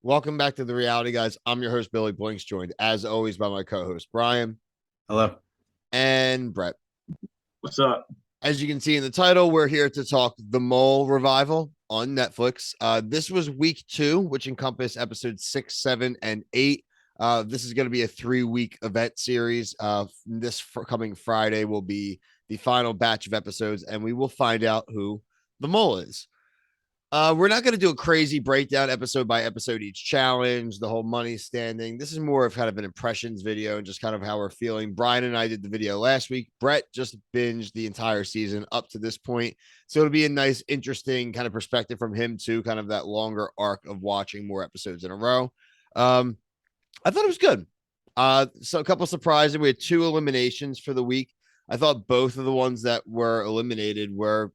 Welcome back to the Reality Guys. I'm your host, Billy Blinks, joined as always by my co-host Brian Hello. and Brett. What's up? As you can see in the title, we're here to talk The Mole revival on Netflix. This was week 2, which encompassed episodes 6, 7, and 8. This is going to be a 3-week event series. This coming Friday will be the final batch of episodes, and we will find out who the mole is. We're not going to do a crazy breakdown episode by episode each challenge, the whole money standing. This is more of kind of an impressions video and just kind of how we're feeling. Brian and I did the video last week. Brett just binged the entire season up to this point. So it'll be a nice, interesting kind of perspective from him too, kind of that longer arc of watching more episodes in a row. I thought it was good. So a couple surprises. We had 2 eliminations for the week. I thought both of the ones that were eliminated were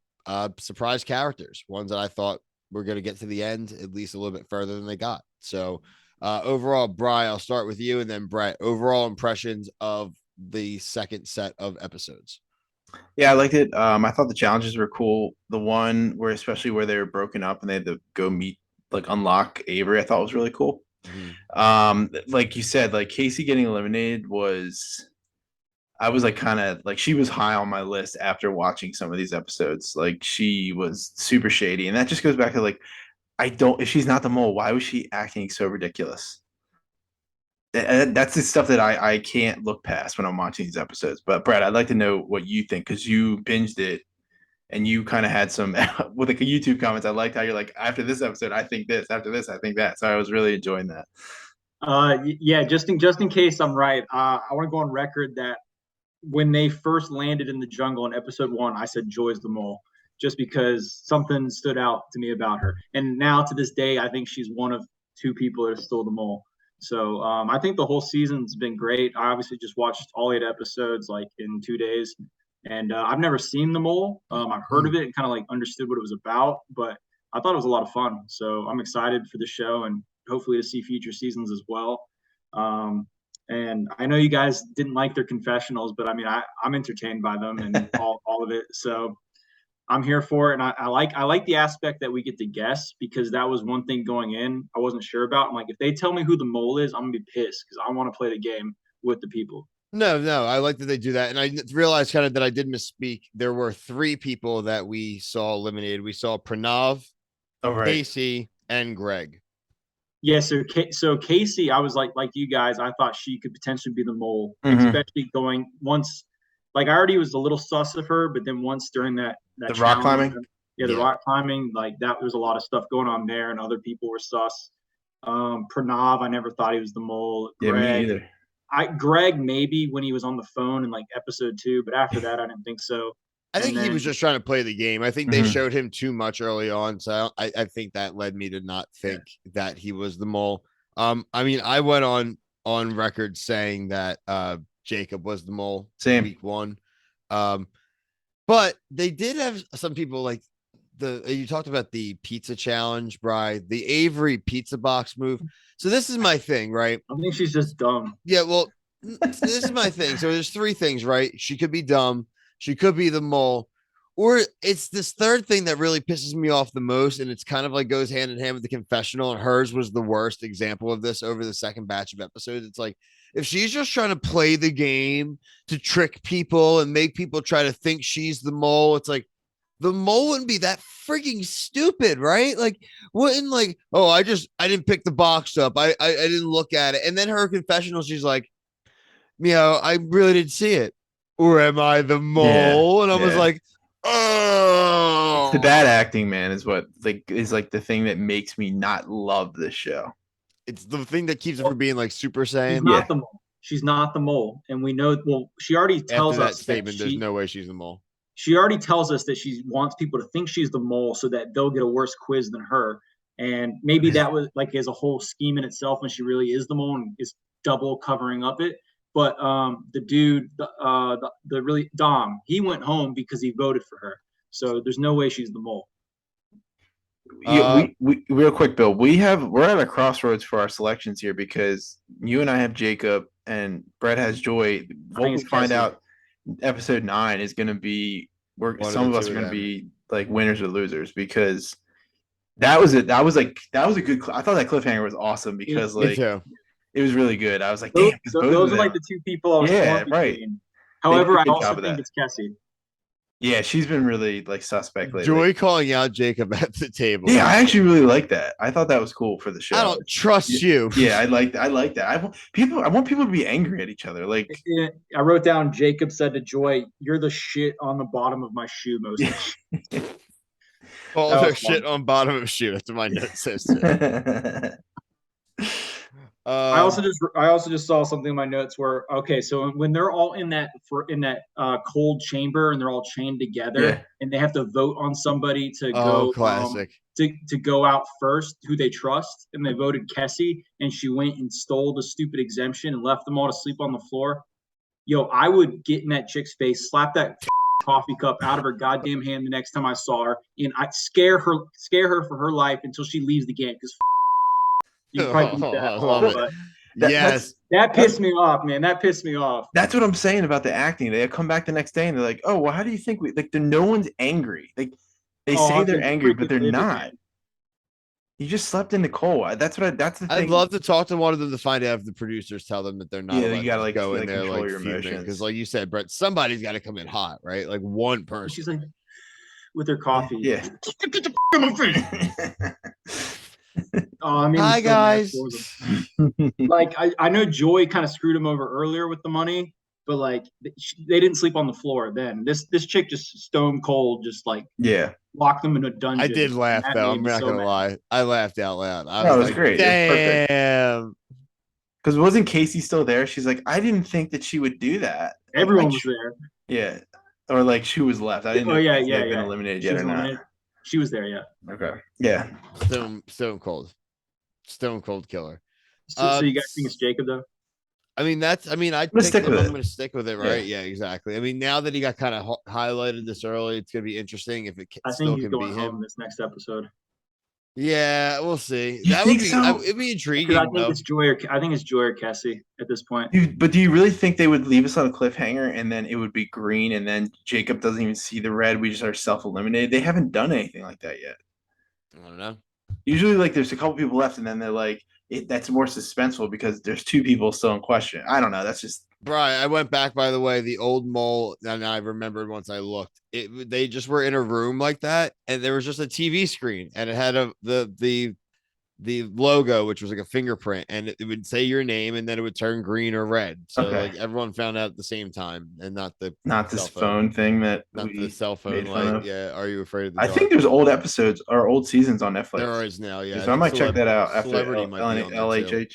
surprise characters, ones that I thought were going to get to the end at least a little bit further than they got. So overall, Brian, I'll start with you and then Brett. Overall impressions of the second set of episodes. Yeah, I liked it. I thought the challenges were cool. The one where, especially where they were broken up and they had to go meet, like unlock Avery, I thought was really cool. Like you said, like Casey getting eliminated I was like kind of like she was high on my list after watching some of these episodes. Like she was super shady, and that just goes back to like if she's not the mole, why was she acting so ridiculous? That's the stuff that I can't look past when I'm watching these episodes. But Brad, I'd like to know what you think because you binged it and you kind of had some with like a YouTube comments. I liked how you're like, after this episode, I think this. After this, I think that. So I was really enjoying that. Yeah, just in case I'm right, I want to go on record that when they first landed in the jungle in episode 1, I said Joy's the mole, just because something stood out to me about her. And now to this day, I think she's one of 2 people that are still the mole. So I think the whole season's been great. I obviously just watched all 8 episodes like in 2 days, and I've never seen the mole. I've heard of it and kind of like understood what it was about, but I thought it was a lot of fun. So I'm excited for the show and hopefully to see future seasons as well. And I know you guys didn't like their confessionals, but I mean, I'm entertained by them and all of it. So I'm here for it. And I like the aspect that we get to guess because that was one thing going in I wasn't sure about. I'm like, if they tell me who the mole is, I'm gonna be pissed because I want to play the game with the people. No, I like that they do that. And I realized kind of that I did misspeak. There were 3 people that we saw eliminated. We saw Pranav, Oh, right. Casey, and Greg. Yeah, so Casey, I was like you guys, I thought she could potentially be the mole, Mm-hmm. especially going once. Like I already was a little sus of her, but then once during that The rock challenge, climbing. yeah, the Yeah. rock climbing, like that, there's a lot of stuff going on there, and other people were sus. Pranav, I never thought he was the mole. Yeah, me either. Greg maybe when he was on the phone in like episode 2, but after that, I didn't think so. I And think he then was just trying to play the game. I think they Mm-hmm. showed him too much early on, so I think that led me to not think that he was the mole. I mean, I went on record saying that Jacob was the mole Same. week 1. But they did have some people like you talked about the pizza challenge, Bri, the Avery pizza box move. So this is my thing, right? I think she's just dumb. Yeah, well, this is my thing. So there's 3 things, right? She could be dumb, she could be the mole, or it's this third thing that really pisses me off the most. And it's kind of like goes hand in hand with the confessional. And hers was the worst example of this over the second batch of episodes. It's like if she's just trying to play the game to trick people and make people try to think she's the mole, it's like the mole wouldn't be that freaking stupid, right? Like, wouldn't like, oh, I didn't pick the box up. I didn't look at it. And then her confessional, she's like, I really didn't see it. Or am I the Yeah. mole? And I was Yeah. like, It's the oh, bad acting, man, is what like is like the thing that makes me not love this show. it's the thing that keeps it from being like Super She's Saiyan. not Yeah. the mole. She's not the mole, and we know. Well, she already After tells that us that statement, there's no way she's the mole. she already tells us that she wants people to think she's the mole so that they'll get a worse quiz than her. And maybe that was like as a whole scheme in itself when she really is the mole and is double covering up it. But the dude, the really Dom, he went home because he voted for her. So there's no way she's the mole. Yeah, Uh, we real quick, Bill. We're at a crossroads for our selections here because you and I have Jacob and Brett has Joy. I What think we it's find Cassie. out episode 9 is going to be one of some the of us two are of going to them. be like winners or losers because That was it. That was a good. I thought that cliffhanger was awesome because Me like too. it was really good. I was like, Those, damn, because both of those are like them. the two people I was Yeah, torn right. between. They did However, a I good also job of think that. it's Cassie. Yeah, she's been really like suspect lately. Joy calling out Jacob at the table. Yeah, I actually really like that. I thought that was cool for the show. I don't trust you. Yeah, I like that. I want people to be angry at each other. Like I wrote down Jacob said to Joy, "You're the shit on the bottom of my shoe mostly." All That their was shit fun. on bottom of shoe. That's what my note says too. I also just saw something in my notes where so when they're all in that cold chamber and they're all chained together yeah. and they have to vote on somebody to Oh, go classic. to go out first who they trust, and they voted Kessie, and she went and stole the stupid exemption and left them all to sleep on the floor. Yo, I would get in that chick's face, slap that coffee cup out of her goddamn hand the next time I saw her, and I'd scare her for her life until she leaves the game. Because you can probably beat that I off, love it. but Yes. that pissed me off, man. That pissed me off. That's what I'm saying about the acting. They come back the next day and they're like, "Oh, well, how do you think we like?" No one's angry. Like they Oh, say they're Hunter's angry, but freaking they're livid, not. man. You just slept in Nicole. That's the I'd thing. love to talk to one of them to find out if the producers tell them that they're not Yeah, allowed you to gotta just like go you in gotta there control like your fuming. emotions. Because like you said, Brett, somebody's got to come in hot, right? Like one And she's person. like, with her coffee. Yeah. Get the in my face. Oh, I made me Hi so mad guys. for them. Like I know Joy kind of screwed him over earlier with the money, but like they didn't sleep on the floor then. This chick just stone cold, just like yeah. locked them in a dungeon. I did laugh That though. made I'm me not so gonna mad. lie. I laughed out loud. I No, was it was like, great. It was perfect. damn. Because wasn't Casey still there? She's like, I didn't think that she would do that. Like, Everyone was there. yeah, or like she was left. I didn't Oh know yeah, if they yeah, had been yeah. eliminated She yet was or not. eliminated. She was there, yeah. Okay, yeah. Stone cold. Stone cold killer. So you guys think it's Jacob though? I mean, I gonna picked stick him. with I'm it. going to stick with it, Yeah. right? Yeah, exactly. I mean, now that he got kind of highlighted this early, it's going to be interesting if it I think still he's can be going home him. this next episode. Yeah, we'll see. You That would think be, so? it'd be Because intriguing though. I think it's Joy or Cassie at this point. Dude, but do you really think they would leave us on a cliffhanger and then it would be green and then Jacob doesn't even see the red? We just are self-eliminated. They haven't done anything like that yet. I don't know. Usually, like there's a couple people left, and then they're like, that's more suspenseful because there's two people still in question. I don't know. That's just Brian, I went back, by the way, the old mole, and I remembered once I looked. They just were in a room like that, and there was just a TV screen, and it had the logo, which was like a fingerprint, and it would say your name, and then it would turn green or red. So okay. like everyone found out at the same time, and not This phone thing that not the we cell phone made fun light. of. Yeah, are you afraid of the I dark? think there's old episodes or old seasons on Netflix. There is now, yeah. So I might check that out after Celebrity might be on there too. LHH.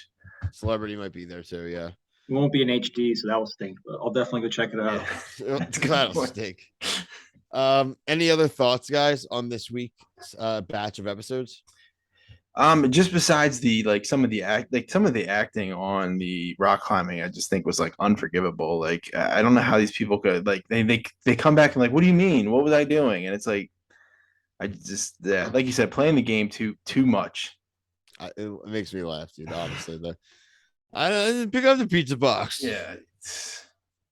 Celebrity might be there too, yeah. It won't be in HD, so that will stink. But I'll definitely go check it out. That's a good That'll point. stink. Any other thoughts, guys, on this week's batch of episodes? Just besides the like some of the acting on the rock climbing, I just think was like unforgivable. Like I don't know how these people could like they come back and like, what do you mean? What was I doing? And it's like I just like you said, playing the game too much. It makes me laugh, dude. Honestly, I didn't pick up the pizza box. Yeah,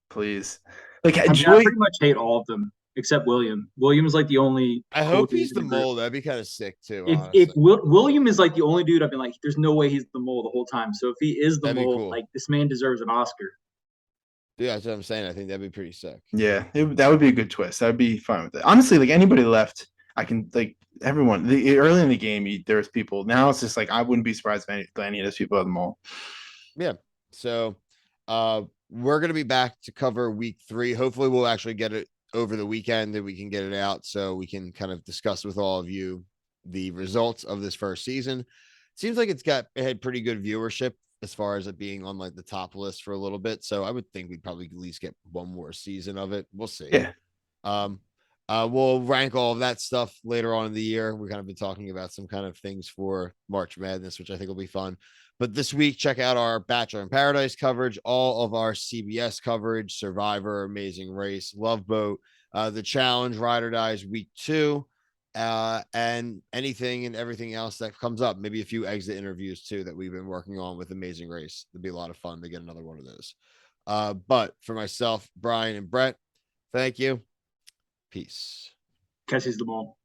please. Like I pretty much hate all of them except William. William is like the only. I hope he's the mole. That'd be kind of sick too. If William is like the only dude, I've been like, there's no way he's the mole the whole time. So if he is the mole, cool. like this man deserves an Oscar. Yeah, that's what I'm saying. I think that'd be pretty sick. Yeah, that would be a good twist. I'd be fine with it. Honestly, like anybody left, I can like everyone. Early in the game, there's people. Now it's just like I wouldn't be surprised if any of those people are the mole. Yeah. So, we're gonna be back to cover week 3. Hopefully, we'll actually get it over the weekend and we can get it out so we can kind of discuss with all of you the results of this first season. Seems like it had pretty good viewership as far as it being on like the top list for a little bit. So I would think we'd probably at least get one more season of it. We'll see. Yeah. We'll rank all of that stuff later on in the year. We're kind of been talking about some kind of things for March Madness, which I think will be fun. But this week, check out our Bachelor in Paradise coverage, all of our CBS coverage, Survivor, Amazing Race, Love Boat, the Challenge, Ride or Dies week 2, and anything and everything else that comes up. Maybe a few exit interviews too that we've been working on with Amazing Race. It'd be a lot of fun to get another one of those. But for myself, Brian, and Brett, thank you. Peace. Kessie's the mole.